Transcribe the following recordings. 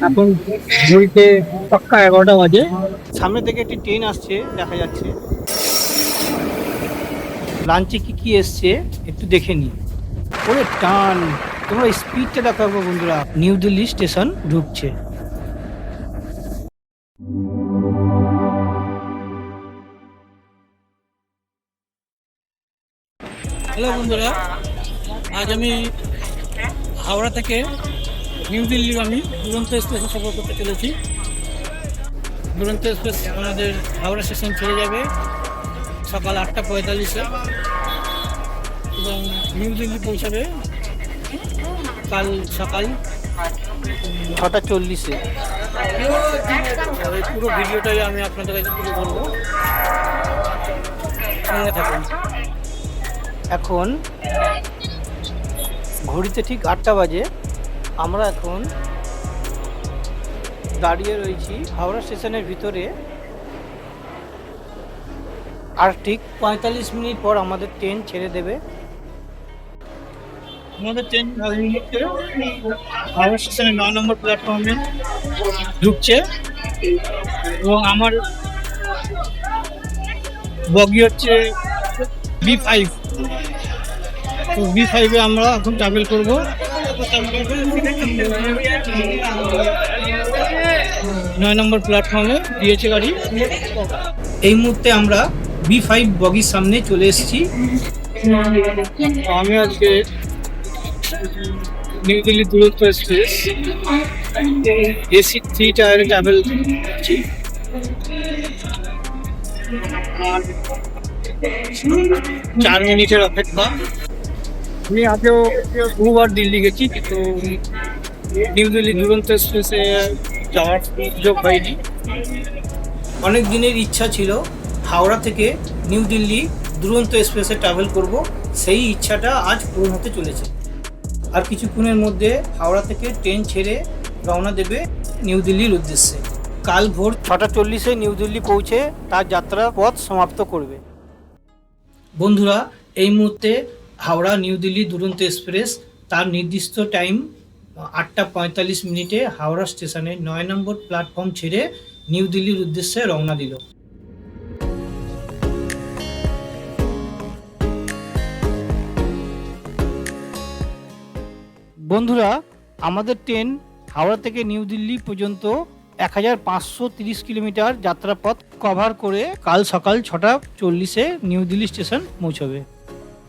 এখন ঘড়িতে পাক্কা 11টা বাজে। সামনে থেকে একটি ট্রেন আসছে দেখা যাচ্ছে। লাঞ্চে কি কি এসছে একটু দেখে নি। ওরে টান, তোমরা স্পিডটা দেখাবো বন্ধুরা। নিউ দিল্লি স্টেশন ঢুকছে। হ্যালো বন্ধুরা, আজ আমি হাওড়া থেকে নিউ দিল্লিগামী দুরন্ত এক্সপ্রেসে সফর করতে চলেছি। দুরন্ত এক্সপ্রেস আমাদের হাওড়া স্টেশন ছেড়ে যাবে সকাল 8:45-এ এবং নিউ দিল্লি পৌঁছাবে কাল সকাল 6:40-এ। পুরো ভিডিওটাই আমি আপনাদের কাছে তুলে ধরবো, সঙ্গে থাকুন। এখন ঘড়িতে ঠিক 8টা বাজে। আমরা এখন দাঁড়িয়ে রয়েছি হাওড়া স্টেশনের ভিতরে। আর ঠিক 45 মিনিট পর আমাদের ট্রেন ছেড়ে দেবে। আমাদের ট্রেন হাওড়া স্টেশনের 9 নম্বর প্ল্যাটফর্মে ঢুকছে এবং আমার বগি হচ্ছে B5। তো B5-এ আমরা এখন ট্রাভেল করবো। 9 নম্বর প্ল্যাটফর্মে দিয়েছে গাড়ি। এই মুহূর্তে আমরা B5 বগির সামনে চলে এসেছি। আমি আজকে নিউ দিল্লি দুরন্ত এক্সপ্রেস AC 3 টায়ারে ট্রাভেল করছি। 4 মিনিটের অপেক্ষা। আমি আগেও দুবার দিল্লি গেছি, কিন্তু নিউ দিল্লি দুরন্ত এক্সপ্রেসে যাওয়ার সুযোগ হয়নি। অনেক দিনের ইচ্ছা ছিল হাওড়া থেকে নিউ দিল্লি দুরন্ত এক্সপ্রেসে ট্রাভেল করব। সেই ইচ্ছাটা আজ পূরণ হতে চলেছে। আর কিছুক্ষণের মধ্যে হাওড়া থেকে ট্রেন ছেড়ে রওনা দেবে নিউ দিল্লির উদ্দেশ্যে। কাল ভোর 6:40-এ নিউ দিল্লি পৌঁছে তার যাত্রা পথ সমাপ্ত করবে। বন্ধুরা, এই মুহূর্তে হাওড়া নিউ দিল্লি দুরন্ত এক্সপ্রেস তার নির্দিষ্ট টাইম 8:45 হাওড়া স্টেশনে 9 নম্বর প্ল্যাটফর্ম ছেড়ে নিউ দিল্লির উদ্দেশ্যে রওনা দিল। বন্ধুরা, আমাদের ট্রেন হাওড়া থেকে নিউ দিল্লি পর্যন্ত 1530 কিলোমিটার যাত্রাপথ কভার করে কাল সকাল 6:40-এ নিউ দিল্লি স্টেশন পৌঁছবে।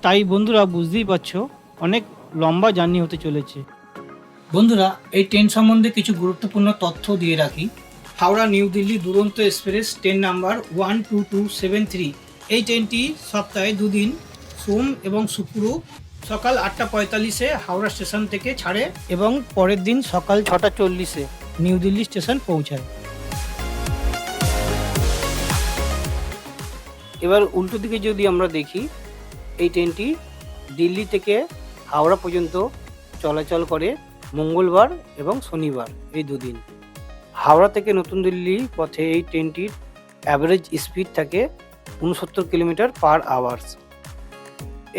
তাই বন্ধুরা বুঝতেই পারছো, অনেক লম্বা জার্নি হতে চলেছে। বন্ধুরা, এই ট্রেন সম্বন্ধে কিছু গুরুত্বপূর্ণ তথ্য দিয়ে রাখি। হাওড়া নিউ দিল্লি দুরন্ত এক্সপ্রেস ট্রেন নাম্বার 12273। এই ট্রেনটি সপ্তাহে 2 দিন সোম এবং শুক্র সকাল 8:45-এ হাওড়া স্টেশন থেকে ছাড়ে এবং পরের দিন সকাল 6:40-এ নিউ দিল্লি স্টেশন পৌঁছায়। এবার উল্টো দিকে যদি আমরা দেখি, এই ট্রেনটি দিল্লি থেকে হাওড়া পর্যন্ত চলাচল করে মঙ্গলবার এবং শনিবার, এই 2 দিন। হাওড়া থেকে নতুন দিল্লি পথে এই ট্রেনটির অ্যাভারেজ স্পিড থাকে 69 কিলোমিটার পার আওয়ার্স।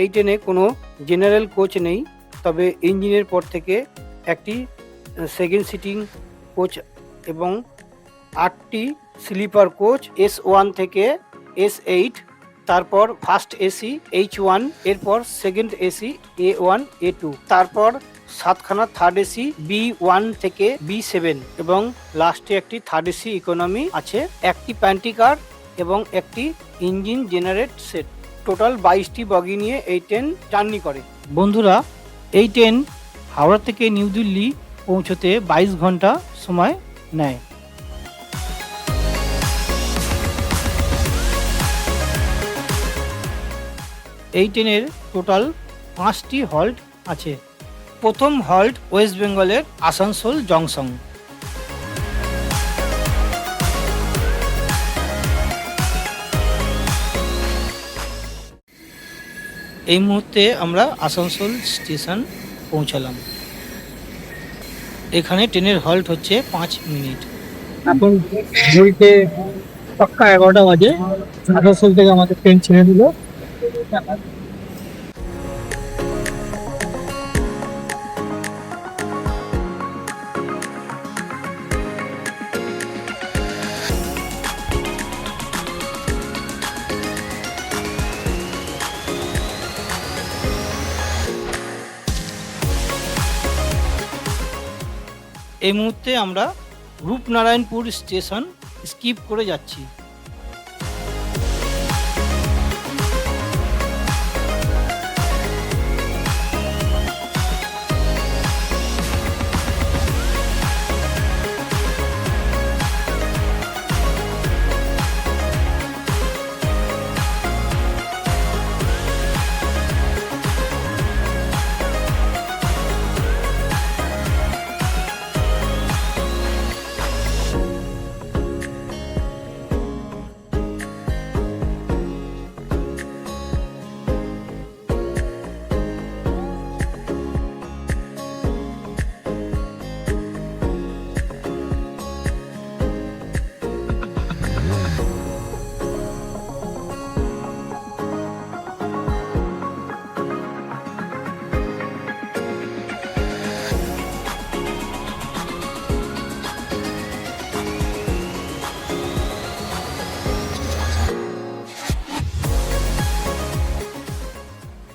এই ট্রেনে কোনো জেনারেল কোচ নেই, তবে ইঞ্জিনের পর থেকে একটি সেকেন্ড সিটিং কোচ এবং 8টি স্লিপার কোচ S1 থেকে S8, তারপর ফার্স্ট এসি H1, এরপর সেকেন্ড এসি A1 A2, তারপর 7খানা থার্ড এসি B1 থেকে B7 এবং লাস্টে একটি থার্ড এসি ইকোনমি আছে, একটি প্যান্ট্রি কার এবং একটি ইঞ্জিন জেনারেট সেট। টোটাল 22টি বগি নিয়ে এই ট্রেন জার্নি করে। বন্ধুরা, এই ট্রেন হাওড়া থেকে নিউ দিল্লি পৌঁছতে 22 ঘন্টা সময় নেয়। এই ট্রেনের টোটাল 5টি হল্ট আছে। প্রথম হল্ট ওয়েস্ট বেঙ্গলের আসানসোল জংশন। এই মুহূর্তে আমরা আসানসোল স্টেশন পৌঁছালাম। এখানে ট্রেনের হল্ট হচ্ছে 5 মিনিট। এখন ঘড়িতে পাক্কা 11টা বাজে। আসানসোল থেকে আমাদের ট্রেন ছেড়ে দিল। এই মুহূর্তে আমরা রূপনারায়ণপুর স্টেশন স্কিপ করে যাচ্ছি।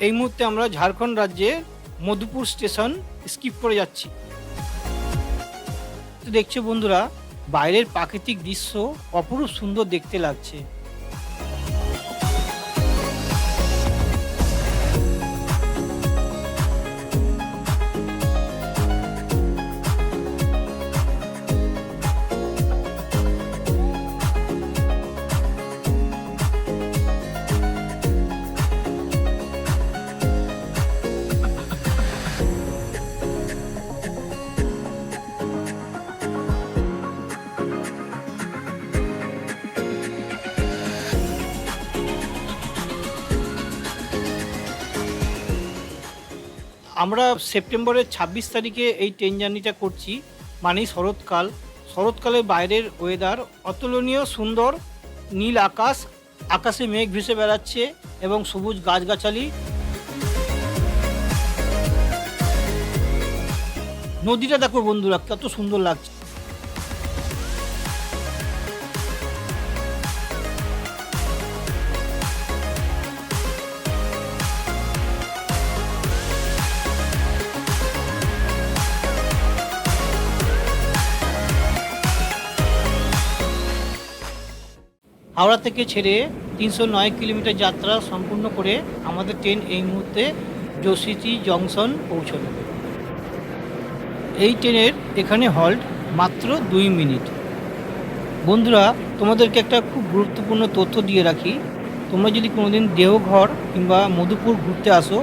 এই মুহূর্তে আমরা ঝাড়খণ্ড রাজ্যের মধুপুর স্টেশন স্কিপ করে যাচ্ছি। তো দেখছো বন্ধুরা, বাইরের প্রাকৃতিক দৃশ্য অপরূপ সুন্দর দেখতে লাগছে। আমরা সেপ্টেম্বরের ২৬ তারিখে এই ট্রেন জার্নিটা করছি, মানেই শরৎকাল। শরৎকালে বাইরের ওয়েদার অতুলনীয় সুন্দর, নীল আকাশ, আকাশে মেঘ ভেসে বেড়াচ্ছে এবং সবুজ গাছগাছালি। নদীটা দেখো বন্ধুরা, কত সুন্দর লাগছে। হাওড়া থেকে ছেড়ে ৩০৯ কিলোমিটার যাত্রা সম্পূর্ণ করে আমাদের ট্রেন এই মুহূর্তে জোশিটি জংশন পৌঁছল। এই ট্রেনের এখানে হল্ট মাত্র ২ মিনিট। বন্ধুরা, তোমাদেরকে একটা খুব গুরুত্বপূর্ণ তথ্য দিয়ে রাখি। তোমরা যদি কোনোদিন দেওঘর কিংবা মধুপুর ঘুরতে আসো,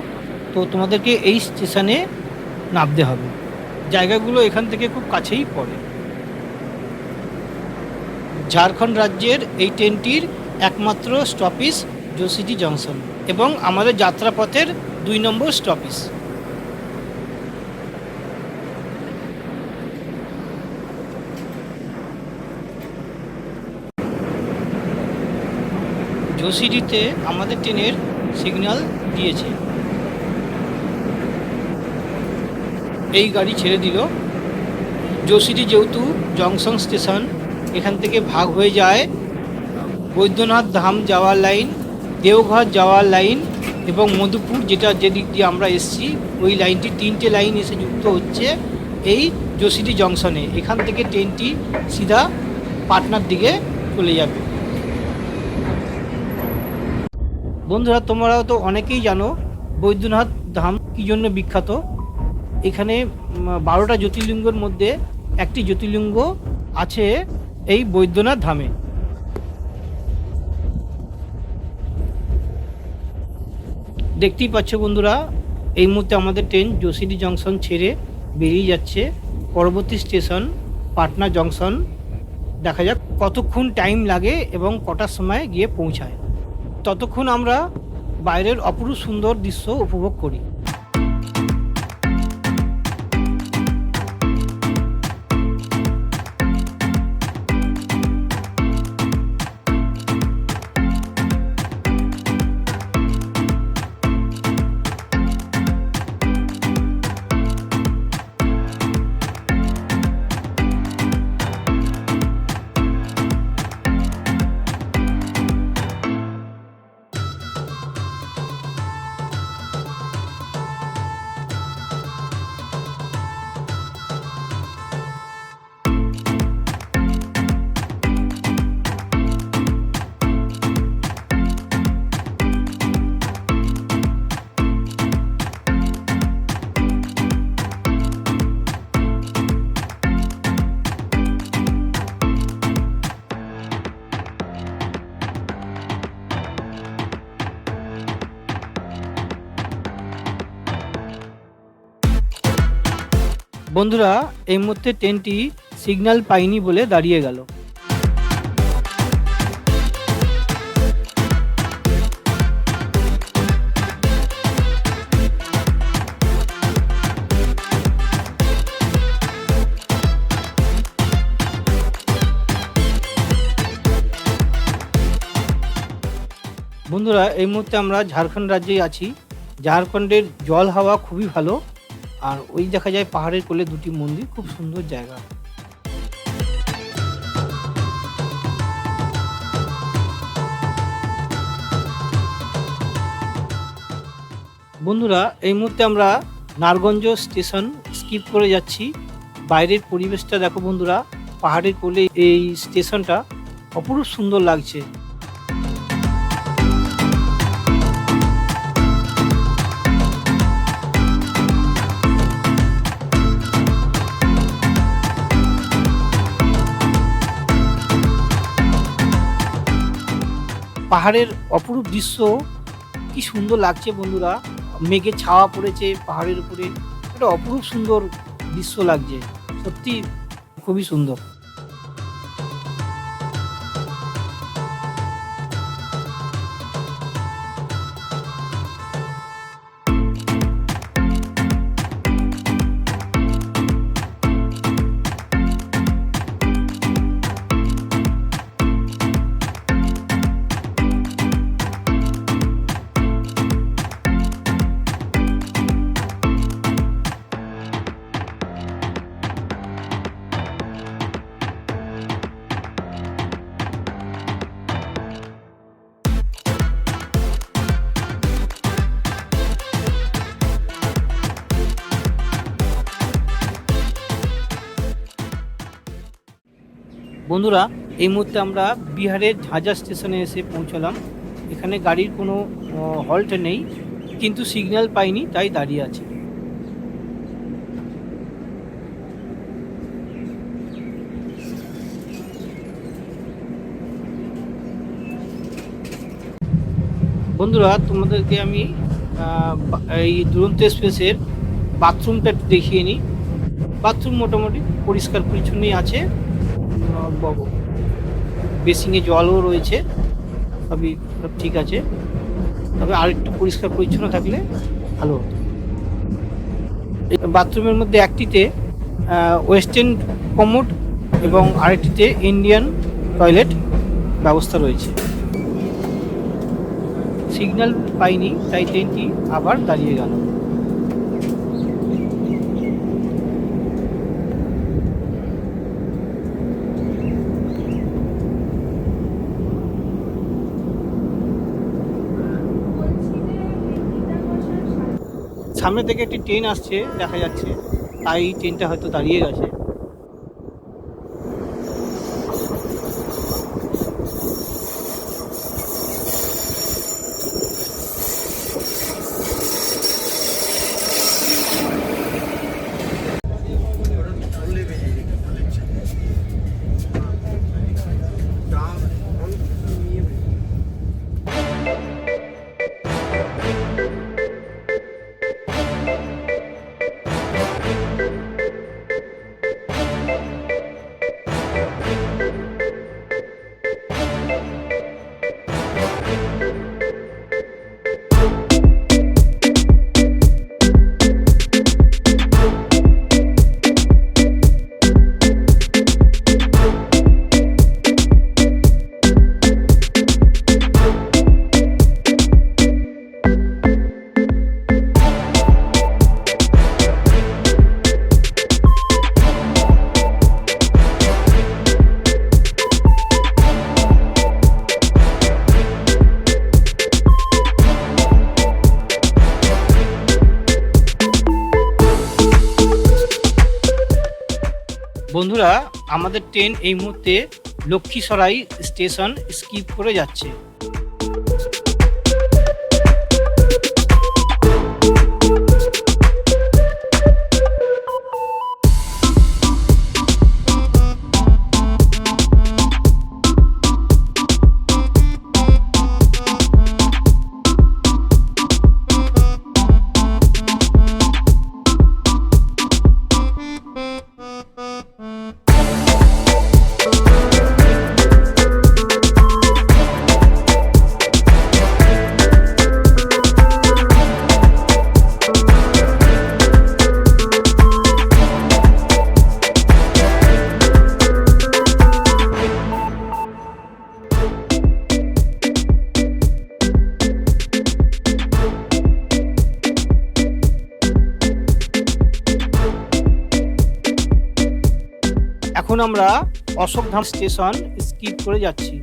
তো তোমাদেরকে এই স্টেশনে নামতে হবে। জায়গাগুলো এখান থেকে খুব কাছেই পড়ে। ঝাড়খণ্ড রাজ্যের এই ট্রেনটির একমাত্র স্টপেজ জোশিটি জংশন এবং আমাদের যাত্রাপথের ২ নম্বর স্টপেজ। জোশিটিতে আমাদের ট্রেনের সিগন্যাল দিয়েছে, এই গাড়ি ছেড়ে দিল। জোশিটি যেহেতু জংশন স্টেশন, এখান থেকে ভাগ হয়ে যায় বৈদ্যনাথ ধাম যাওয়ার লাইন, দেওঘর যাওয়ার লাইন এবং মধুপুর, যেটা যেদিক দিয়ে আমরা এসেছি ওই লাইনটি। 3টে লাইন এসে যুক্ত হচ্ছে এই জোশিটি জংশনে। এখান থেকে ট্রেনটি সিধা পাটনার দিকে চলে যাবে। বন্ধুরা, তোমরাও তো অনেকেই জানো বৈদ্যনাথ ধাম কী জন্য বিখ্যাত। এখানে 12টা জ্যোতির্লিঙ্গের মধ্যে একটি জ্যোতির্লিঙ্গ আছে এই বৈদ্যনাথ ধামে। দেখতেই পাচ্ছ বন্ধুরা, এই মুহূর্তে আমাদের ট্রেন জোশিটি জংশন ছেড়ে বেরিয়ে যাচ্ছে। পরবর্তী স্টেশন পাটনা জংশন। দেখা যাক কতক্ষণ টাইম লাগে এবং কটার সময় গিয়ে পৌঁছায়। ততক্ষণ আমরা বাইরের অপরূপ সুন্দর দৃশ্য উপভোগ করি। বন্ধুরা, এই মুহূর্তে ট্রেনটি সিগন্যাল পায়নি বলে দাঁড়িয়ে গেল। বন্ধুরা, এই মুহূর্তে আমরা ঝাড়খণ্ড রাজ্যেই আছি। ঝাড়খণ্ডের জল হাওয়া খুবই ভালো, আর ওই দেখা যায় পাহাড়ের কোলে দুটি মন্দির, খুব সুন্দর জায়গা। বন্ধুরা, এই মুহূর্তে আমরা নারগঞ্জ স্টেশন স্কিপ করে যাচ্ছি। বাইরের পরিবেশটা দেখো বন্ধুরা, পাহাড়ের কোলে এই স্টেশনটা অপরূপ সুন্দর লাগছে। পাহাড়ের অপরূপ দৃশ্য কি সুন্দর লাগছে বন্ধুরা। মেঘের ছাওয়া পড়েছে পাহাড়ের উপরে, একটা অপরূপ সুন্দর দৃশ্য লাগছে, সত্যি খুবই সুন্দর। বন্ধুরা, এই মুহূর্তে আমরা বিহারের ঝাঁঝা স্টেশনে এসে পৌঁছলাম। এখানে গাড়ির কোনো হল্ট নেই, কিন্তু সিগন্যাল পাইনি তাই দাঁড়িয়ে আছে। বন্ধুরা, তোমাদেরকে আমি এই দুরন্ত এক্সপ্রেসের বাথরুমটা একটু দেখিয়ে নিই। বাথরুম মোটামুটি পরিষ্কার পরিচ্ছন্নই আছে, বেসিংয়ে জলও রয়েছে, সবই সব ঠিক আছে। তবে আরেকটু পরিষ্কার পরিচ্ছন্ন থাকলে ভালো হতো। বাথরুমের মধ্যে একটিতে ওয়েস্টার্ন কমোড এবং আরেকটিতে ইন্ডিয়ান টয়লেট ব্যবস্থা রয়েছে। সিগন্যাল পাইনি তাই ট্রেনটি আবার দাঁড়িয়ে গেল। সামনে থেকে একটি ট্রেন আসছে দেখা যাচ্ছে, তাই ট্রেনটা হয়তো দাঁড়িয়ে গেছে। বন্ধুরা, আমাদের ট্রেন এই মুহূর্তে লক্ষ্মীসরাই স্টেশন স্কিপ করে যাচ্ছে। এখন আমরা অশোকধাম স্টেশন স্কিপ করে যাচ্ছি।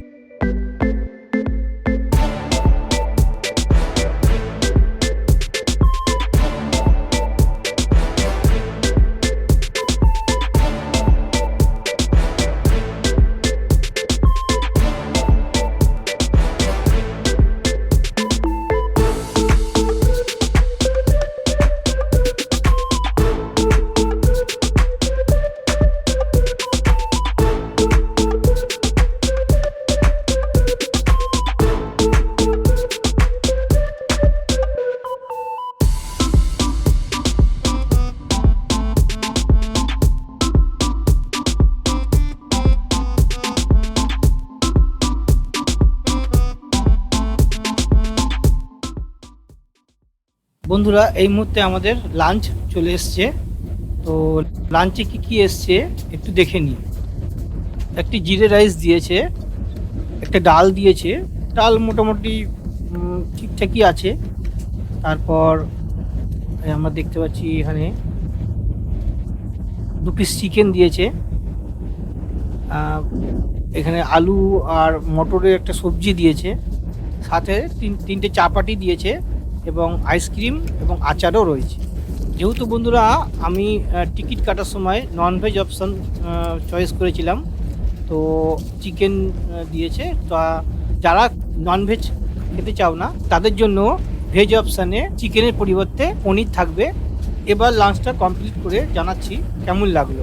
বন্ধুরা, এই মুহূর্তে আমাদের লাঞ্চ চলে এসছে। তো লাঞ্চে কি কি এসছে একটু দেখে নিই। একটি জিরে রাইস দিয়েছে, একটা ডাল দিয়েছে, ডাল মোটামুটি ঠিকঠাকই আছে। তারপর আমরা দেখতে পাচ্ছি এখানে 2 পিস চিকেন দিয়েছে, এখানে আলু আর মটরের একটা সবজি দিয়েছে, সাথে তিনটে চাপাটি দিয়েছে এবং আইসক্রিম এবং আচারও রয়েছে। যেহেতু বন্ধুরা আমি টিকিট কাটার সময় ননভেজ অপশান চয়েস করেছিলাম, তো চিকেন দিয়েছে। তা যারা ননভেজ খেতে চাও না তাদের জন্য ভেজ অপশানে চিকেনের পরিবর্তে পনির থাকবে। এবার লাঞ্চটা কমপ্লিট করে জানাচ্ছি কেমন লাগলো।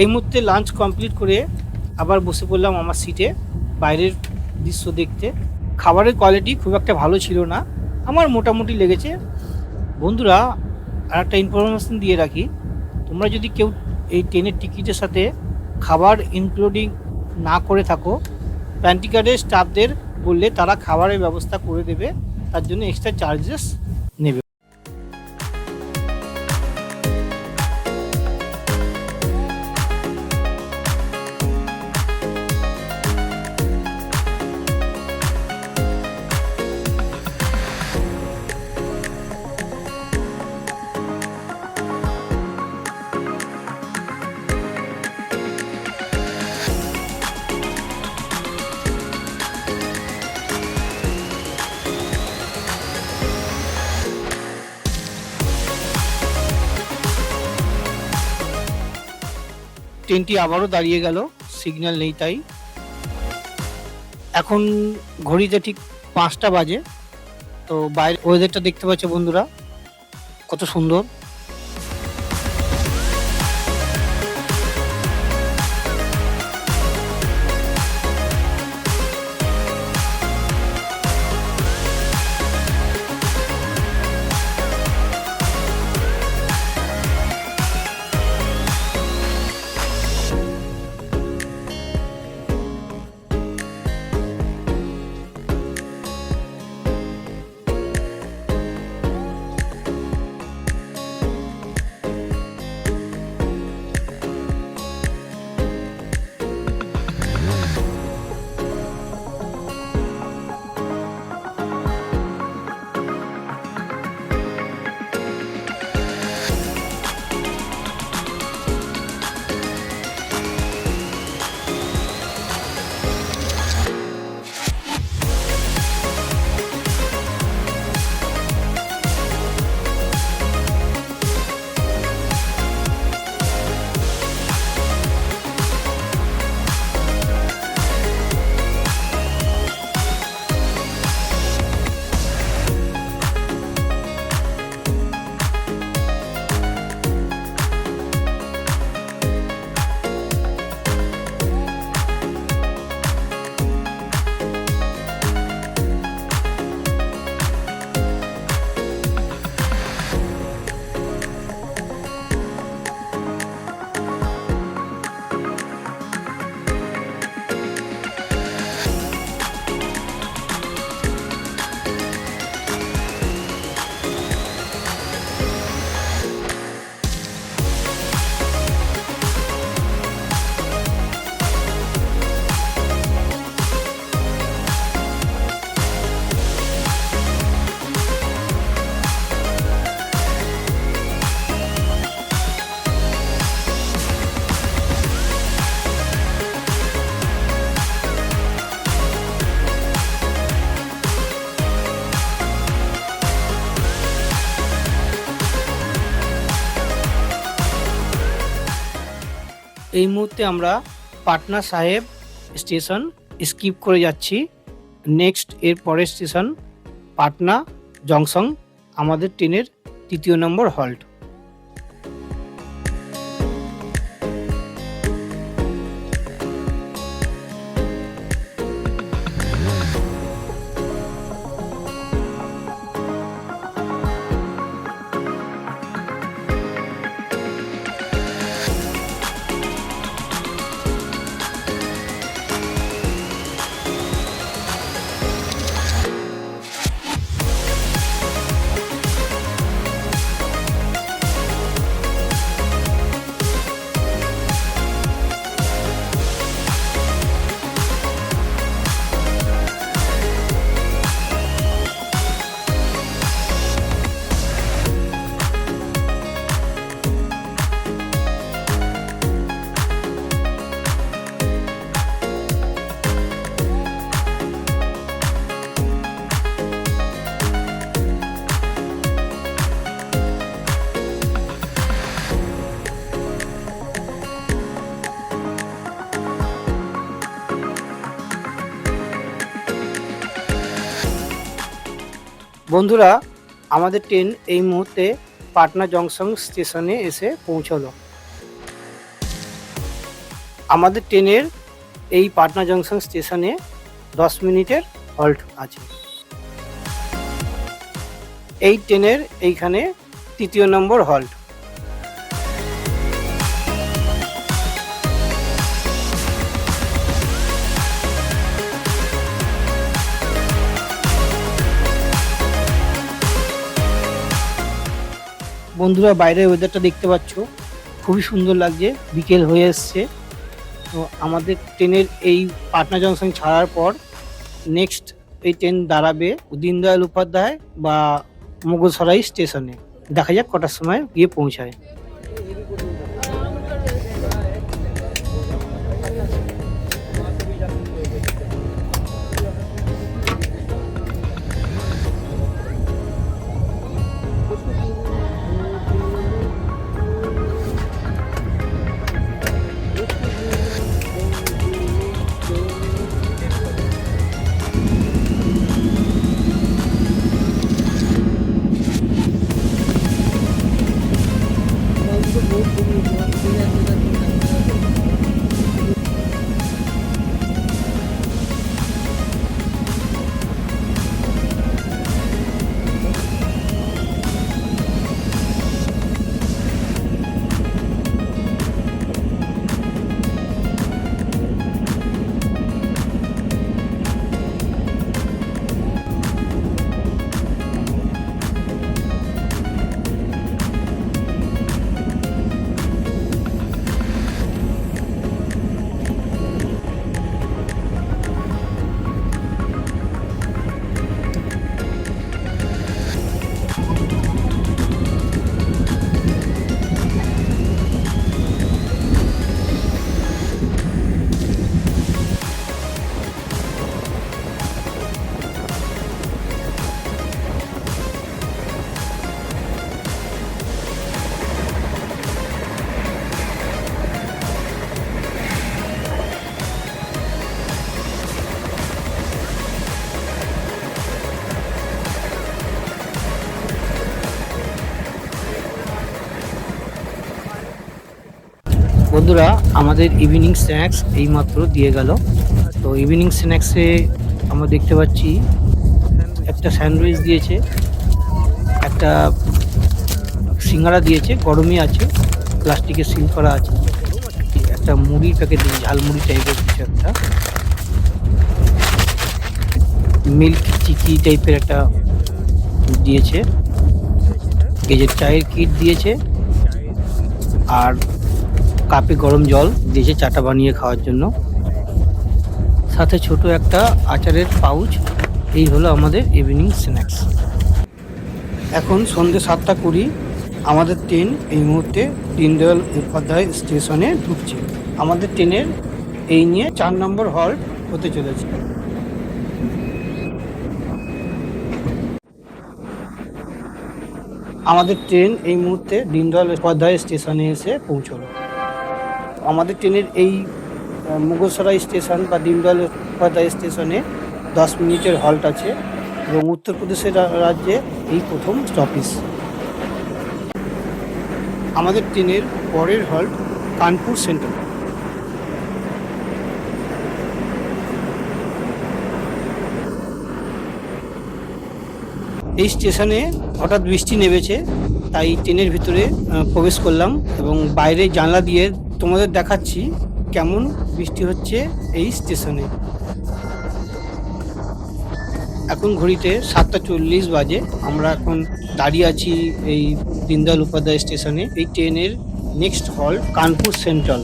এই মুহূর্তে লাঞ্চ কমপ্লিট করে আবার বসে পড়লাম আমার সিটে বাইরের দৃশ্য দেখতে। খাবারের কোয়ালিটি খুব একটা ভালো ছিল না, আমার মোটামুটি লেগেছে। বন্ধুরা, আর একটা ইনফরমেশন দিয়ে রাখি, তোমরা যদি কেউ এই ট্রেনের টিকিটের সাথে খাবার ইনক্লুডিং না করে থাকো, প্যান্টিকার্ডের স্টাফদের বললে তারা খাবারের ব্যবস্থা করে দেবে, তার জন্য এক্সট্রা চার্জেস নেবে। ট্রেনটি আবারও দাঁড়িয়ে গেল, সিগন্যাল নেই তাই। এখন ঘড়িতে ঠিক 5টা বাজে। তো বাইরে ওয়েদারটা দেখতে পাচ্ছ বন্ধুরা, কত সুন্দর। এই মুহূর্তে আমরা পাটনা সাহেব স্টেশন স্কিপ করে যাচ্ছি। নেক্সট এর পরের স্টেশন পাটনা জংশন, আমাদের ট্রেনের ৩য় নম্বর হল্ট। বন্ধুরা, আমাদের ট্রেন এই মুহূর্তে পাটনা জংশন স্টেশনে এসে পৌঁছলো। আমাদের ট্রেনের এই পাটনা জংশন স্টেশনে 10 মিনিটের হল্ট আছে। এই ট্রেনের এইখানে ৩য় নম্বর হল্ট। বন্ধুরা, বাইরের ওয়েদারটা দেখতে পাচ্ছ, খুবই সুন্দর লাগছে, বিকেল হয়ে এসছে। তো আমাদের ট্রেনের এই পাটনা জংশন ছাড়ার পর নেক্সট এই ট্রেন দাঁড়াবে দীনদয়াল উপাধ্যায় বা মুগলসরাই স্টেশনে। দেখা যাক কটার সময় গিয়ে পৌঁছায়। বন্ধুরা, আমাদের ইভিনিং স্ন্যাক্স এইমাত্র দিয়ে গেল। তো ইভিনিং স্ন্যাক্সে আমরা দেখতে পাচ্ছি একটা স্যান্ডউইচ দিয়েছে, একটা সিঙ্গারা দিয়েছে, গরমই আছে, প্লাস্টিকের সিল করা আছে, একটা মুড়ির প্যাকেট দিয়েছে, ঝালমুড়ি টাইপের কিছু একটা, মিল্ক চিকি টাইপের একটা দিয়েছে, এই যে চায়ের কিট দিয়েছে, আর কাপে গরম জল দিয়েছে চাটা বানিয়ে খাওয়ার জন্য, সাথে ছোট একটা আচারের পাউচ। এই হলো আমাদের ইভিনিং স্ন্যাক্স। এখন সন্ধ্যে 7:20, আমাদের ট্রেন এই মুহূর্তে দীনদয়াল উপাধ্যায় স্টেশনে ঢুকছে। আমাদের ট্রেনের এই নিয়ে 4 নম্বর হল্ট হতে চলেছে। আমাদের ট্রেন এই মুহূর্তে দীনদয়াল উপাধ্যায় স্টেশনে এসে পৌঁছলো। আমাদের ট্রেনের এই মুগলসরাই স্টেশন বা দীনদয়াল উপাধ্যায় স্টেশনে 10 মিনিটের হল্ট আছে এবং উত্তরপ্রদেশের রাজ্যে এই প্রথম স্টপেজ। আমাদের ট্রেনের পরের হল্ট কানপুর সেন্ট্রাল। এই স্টেশনে হঠাৎ বৃষ্টি নেমেছে, তাই ট্রেনের ভিতরে প্রবেশ করলাম এবং বাইরে জানলা দিয়ে তোমাদের দেখাচ্ছি কেমন বৃষ্টি হচ্ছে এই স্টেশনে। এখন ঘড়িতে 7:40 বাজে। আমরা এখন দাঁড়িয়ে আছি এই দীনদয়াল উপাধ্যায় স্টেশনে। এই ট্রেনের নেক্সট হল্ট কানপুর সেন্ট্রাল।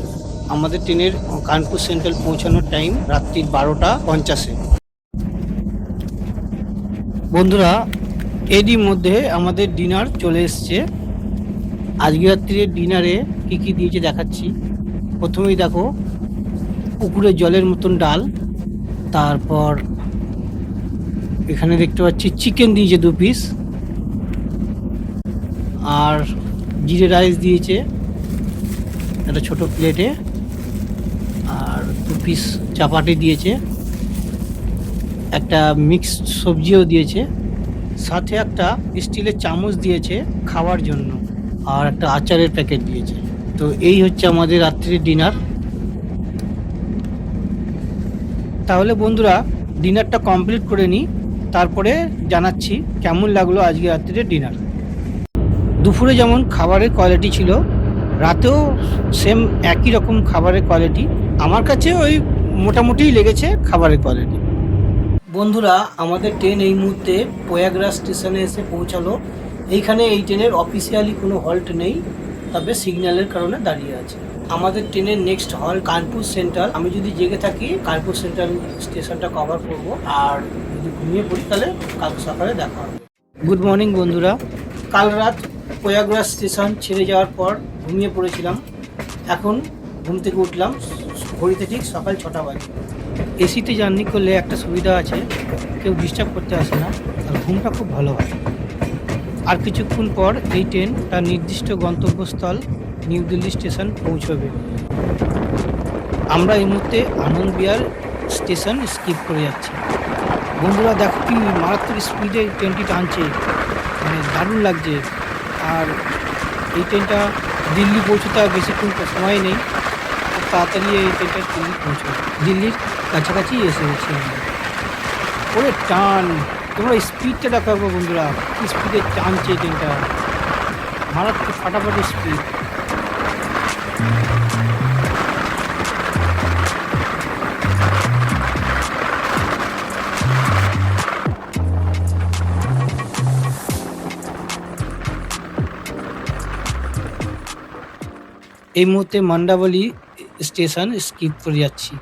আমাদের ট্রেনের কানপুর সেন্ট্রাল পৌঁছানোর টাইম রাত্রি 12:50। বন্ধুরা, এরই মধ্যে আমাদের ডিনার চলে এসছে। আজকে রাত্রির ডিনারে কি কি দিয়েছে দেখাচ্ছি। প্রথমেই দেখো পুকুরের জলের মতন ডাল, তারপর এখানে দেখতে পাচ্ছি চিকেন দিয়েছে 2 পিস, আর জিরে রাইস দিয়েছে একটা ছোট প্লেটে, আর 2 পিস চাপাটি দিয়েছে, একটা মিক্সড সবজিও দিয়েছে, সাথে একটা স্টিলের চামচ দিয়েছে খাওয়ার জন্য, আর একটা আচারের প্যাকেট দিয়েছে। তো এই হচ্ছে আমাদের রাত্রির ডিনার। তাহলে বন্ধুরা, ডিনারটা কমপ্লিট করে নিই, তারপরে জানাচ্ছি কেমন লাগলো আজকে রাত্রির ডিনার। দুপুরে যেমন খাবারের কোয়ালিটি ছিল, রাতেও সেম একই রকম খাবারের কোয়ালিটি। আমার কাছে ওই মোটামুটিই লেগেছে খাবারের কোয়ালিটি। বন্ধুরা, আমাদের ট্রেন এই মুহূর্তে প্রয়াগরাজ স্টেশনে এসে পৌঁছালো। এইখানে এই ট্রেনের অফিসিয়ালি কোনো হল্ট নেই, তবে সিগন্যালের কারণে দাঁড়িয়ে আছে। আমাদের ট্রেনের নেক্সট হল্ট কানপুর সেন্ট্রাল। আমি যদি জেগে থাকি কানপুর সেন্ট্রাল স্টেশনটা কভার করব, আর যদি ঘুমিয়ে পড়ি তাহলে কাল সকালে দেখা হবে। গুড মর্নিং বন্ধুরা। কাল রাত প্রয়াগরাজ স্টেশন ছেড়ে যাওয়ার পর ঘুমিয়ে পড়েছিলাম। এখন ঘুম থেকে উঠলাম, ঘড়িতে ঠিক সকাল 6টা বাজে। এসিতে জার্নি করলে একটা সুবিধা আছে, কেউ ডিস্টার্ব করতে আসে না, আর ঘুমটা খুব ভালো হয়। আর কিছুক্ষণ পর এই ট্রেন তার নির্দিষ্ট গন্তব্যস্থল নিউ দিল্লি স্টেশন পৌঁছবে। আমরা এই মুহূর্তে আনন্দ বিহার স্টেশন স্কিপ করে যাচ্ছি। বন্ধুরা দেখো কি মারাত্মক স্পিডে ট্রেনটি টানছে, মানে দারুণ লাগছে। আর এই ট্রেনটা দিল্লি পৌঁছতে আর বেশিক্ষণ সময় নেই, খুব তাড়াতাড়ি এই ট্রেনটা দিল্লি পৌঁছবে। দিল্লির কাছাকাছি এসে গেছি আমরা। ওরে টান, তোমরা স্পিডটা দেখাবো বন্ধুরা, কি স্পিডে টানছে ট্রেনটা, মারাত্মক ফাটাফাটি স্পিড। এই মুহূর্তে মান্ডাবলি স্টেশন স্কিপ করে যাচ্ছি।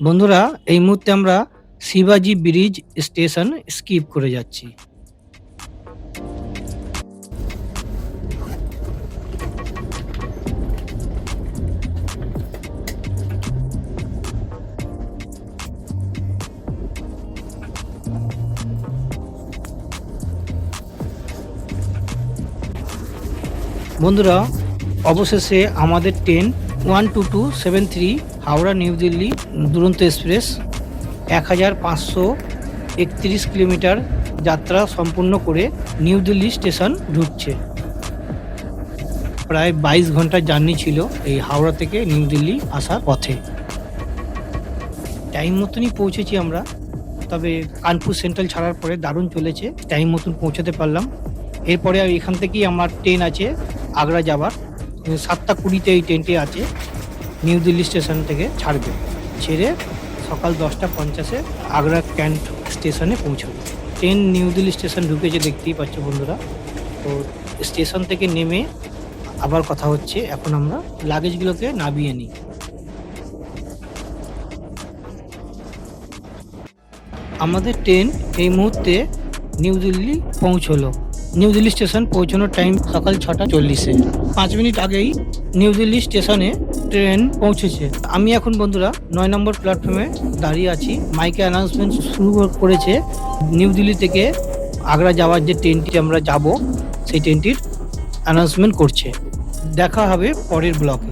বন্ধুরা, এই মুহূর্তে আমরা শিবাজি ব্রিজ স্টেশন স্কিপ করে যাচ্ছি। বন্ধুরা, অবশেষে আমাদের ট্রেন 12273 হাওড়া নিউ দিল্লি দুরন্ত এক্সপ্রেস 1531 কিলোমিটার যাত্রা সম্পূর্ণ করে নিউ দিল্লি স্টেশন ঢুকছে। প্রায় 22 ঘন্টার জার্নি ছিল এই হাওড়া থেকে নিউ দিল্লি আসার পথে। টাইম মতনই পৌঁছেছি আমরা, তবে কানপুর সেন্ট্রাল ছাড়ার পরে দারুণ চলেছে, টাইম মতন পৌঁছাতে পারলাম। এরপরে এখান থেকেই আমার ট্রেন আছে আগ্রা যাবার, 7:20 এই ট্রেনটি আছে, নিউ দিল্লি স্টেশন থেকে ছাড়বে, ছেড়ে সকাল 10:50 আগ্রা ক্যান্ট স্টেশনে পৌঁছবে। ট্রেন নিউ দিল্লি স্টেশন ঢুকেছে, দেখতেই পাচ্ছ বন্ধুরা। তো স্টেশন থেকে নেমে আবার কথা হচ্ছে। এখন আমরা লাগেজগুলোকে নামিয়ে নিই। আমাদের ট্রেন এই মুহূর্তে নিউ দিল্লি পৌঁছলো। নিউ দিল্লি স্টেশন পৌঁছানোর টাইম সকাল 6:40-এ। 5 মিনিট আগেই নিউ দিল্লি স্টেশনে ট্রেন পৌঁছেছে। আমি এখন বন্ধুরা 9 নম্বর প্ল্যাটফর্মে দাঁড়িয়ে আছি। মাইকে অ্যানাউন্সমেন্ট শুরু করেছে নিউ দিল্লি থেকে আগ্রা যাওয়ার যে ট্রেনটি আমরা যাব সেই ট্রেনটির অ্যানাউন্সমেন্ট করছে। দেখা হবে পরের ব্লকে।